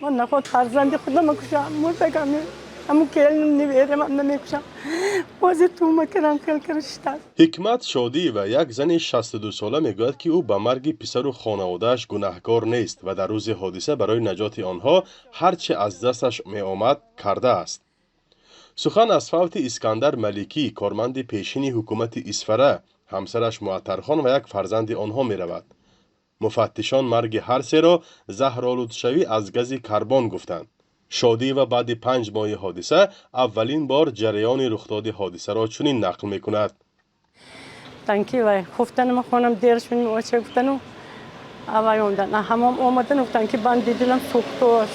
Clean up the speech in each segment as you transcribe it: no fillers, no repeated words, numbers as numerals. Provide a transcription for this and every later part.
من نخواد فرزند خودم کشم مرتگم همون که نمیرم هم نمیکشم بازی تو مکرم کلکرشتر. حکمت شادی و یک زن 62 ساله میگوید که او به مرگ پسر و خانواده‌اش گناهکار نیست و در روز حادثه برای نجات آنها هرچه از دستش می آمد کرده است. سخن از فوت اسکندر ملیکی کارمند پیشین حکومت اسفره، همسرش معطرخان و یک فرزند آنها می رود. مفتشان مرگ هر سه را زهرآلود شوی از گاز کربن گفتند. شادی و بعد 5 ماه حادثه اولین بار جریان رخداد حادثه را چنین نقل می کند. تانکی وای خفتن ما خونم دیرش من واسه گفتنم اوای اومدن همم اومدن گفتن که بند دیدم سوختوش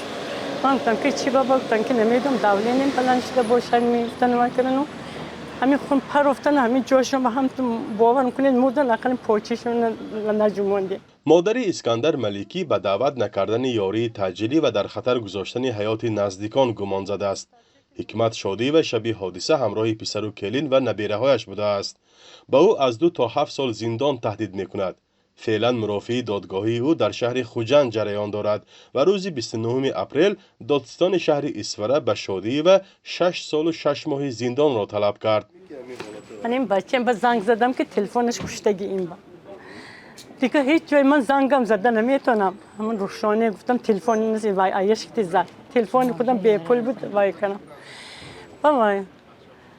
من گفتم که چی بابا گفتن که نمیدونم داولینم بلند شده باشه میفتن و کردن همین خون پر افتن همین جاشون با هم باور کنید مردن اقلا پوچیشون نجوموندی. مادر اسکندر ملیکی به دعوت نکردن یاری تجلی و در خطر گذاشتن حیات نزدیکان گمان زده است. حکمت شادی و شب حادثه همراه پسر و کلین و نبیره هایش بوده است. با او از 2 تا 7 سال زندان تهدید می کند. فعلا مرافعه دادگاهی او در شهر خوجند جریان دارد و روز 29 اپریل دادستان شهر اسفره به شادی و 6 سال و 6 ماه زندان را طلب کرد. من این بچه‌م به زنگ زدم که تلفنش کشتگی این با دیگه هیچ جای من زنگم زدن نمیتونم همون روشانه گفتم تلفن نیست وای عیش کتی زد تلفن خودم به پول بود وای کنم وای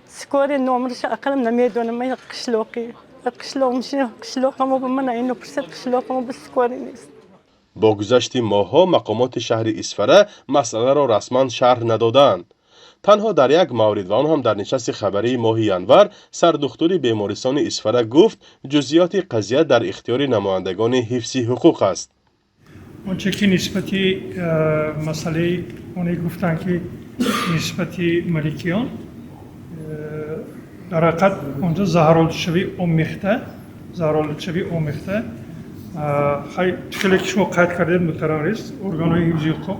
سکور نمرش اقلم نمیدونم من قشلوقی قشلوقمو به من اینو پرسید قشلوقمو به سکوری نیست. با گذشت ماه‌ها مقامات شهر اسفره مسئله را رسما شرح ندادند. تنها در یک مورد و آن هم در نشست خبری ماه ینور سردختور بیمارستان اسفره گفت جزئیات قضیه در اختیار نمایندگان حفظ حقوق است. آنچه که نسبتی مسئله اونی گفتن که نسبتی ملیکیان در حقیقت اونجا زهرالودشوی اومیخته خیلی که شما قید کردید محترم رئیس ارگان‌های حفظ حقوق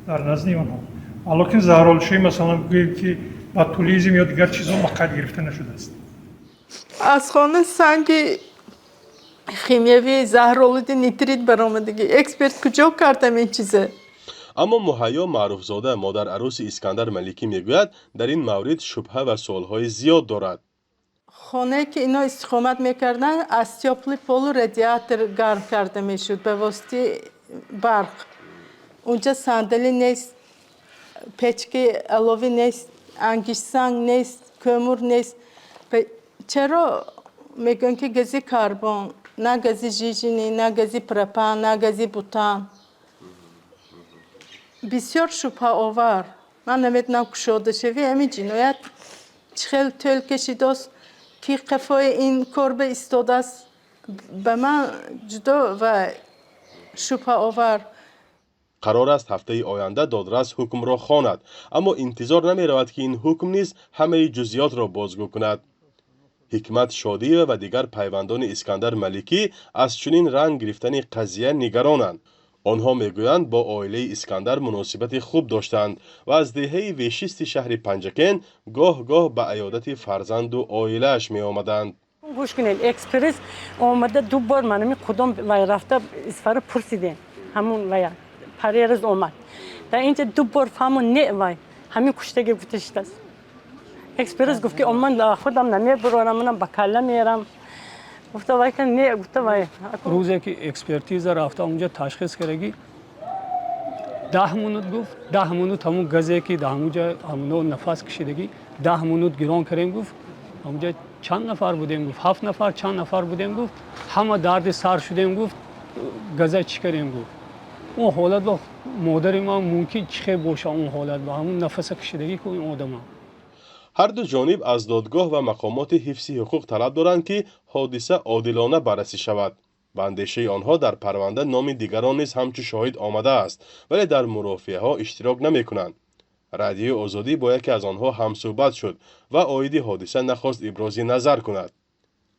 در نزد آنها ولیکن زهرالودشوی مثلا بگوییم که باتولیزم یا دیگر چیزها با قید گرفته نشده است. از خانه سنگ خیمیوی زهرآلود نیتریت برآمدگی اکسپرت کجا کردم این چیزه. اما مهیا معروفزاده مادر عروس اسکندر ملیکی میگوید در این مورد شبهه و سوالهای زیاد دارد. خانه که اینا استقامت میکردن از تیاپلی پولو رادیاتور گرم کرده میشد به واسطه برق. اونجا صندلی نیست، پچکی الوی نیست، انگیش سنگ نیست، kömür نیست. چرا میگن که گازی کربن، نه گازی ژیژینی، نه گازی پروپان، نه گازی بوتان. بسیار شبهه آور. من نمیدونم که شده شوی همین جنایت چخیل طول کشیده است که قفای این کربه ایستاده است به من جدا و شبهه آور. قرار است هفته آینده دادرس حکم را خواند، اما انتظار نمی رود که این حکم نیز همه جزئیات را بازگو کند. حکمت شادی و دیگر پیوندان اسکندر ملیکی از چنین رنگ گرفتن قضیه نگرانند. آنها میگویند با عائله اسکندر مناسبت خوب داشتند و از دهه ویشیست شهر پنجکن گاه گاه به عیادت فرزند و عائله‌اش می آمدند. گوش کنید اکسپرس اومده 2 بار منم کدام وای رفته اسفر پرسیدین همون وای پریرز اومد در اینجا 2 بار فهمون نه وای همین کشتگی گفتشت است. اکسپرس گفت که من خودم نمیبرم منم با کله میرم گفته وای که نه گفته وای روزی که اکسپرتیز رفته اونجا تشخیص کردگی 10 منوت گفت 10 منوت همون گازی که در اونجا همون نفس کشیدگی 10 منوت گران کردیم گفت اونجا چند نفر بودیم گفت 7 نفر چند نفر بودیم گفت همه درد سر شدیم گفت گازه چی کردیم گفت اون حالت با مادر ما ممکن چه باشه اون حالت با همون نفس کشیدگی که این آدم هر دو جانب از دادگاه و مقامات حفظ حقوق طلب دارند که حادثه عادلانه بررسی شود. به اندیشه آنها در پرونده نام دیگران نیز همچون شاهد آمده است ولی در مرافعه ها اشتراک نمی کنند. رادیو آزادی با یکی از آنها همصحبت شد و عاید حادثه نخواست ابراز نظر کند.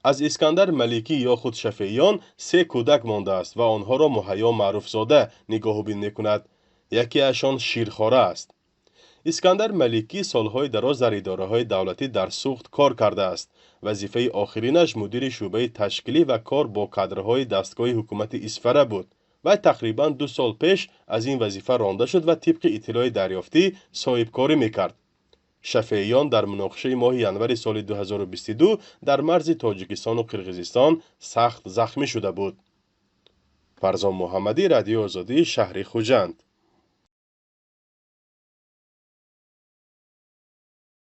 از اسکندر ملیکی یا خود شفیعیان 3 کودک مانده است و آنها را مهیا معروفزاده نگاهبین می کند. یکی اشان شیرخواره است. اسکندر ملیکی سالهای دراز در اداره‌های دولتی در سوخت کار کرده است. وظیفه آخرینش مدیر شعبه تشکیلی و کار با کادرهای دستگاه حکومت اسفره بود. وی تقریبا 2 سال پیش از این وظیفه رانده شد و طبق اطلاع دریافتی صاحبکاری میکرد. شفیعیان در مناقشه ماه ینور سال 2022 در مرز تاجیکستان و قرقیزستان سخت زخمی شده بود. فرزان محمدی، رادیو آزادی، شهر خوجند.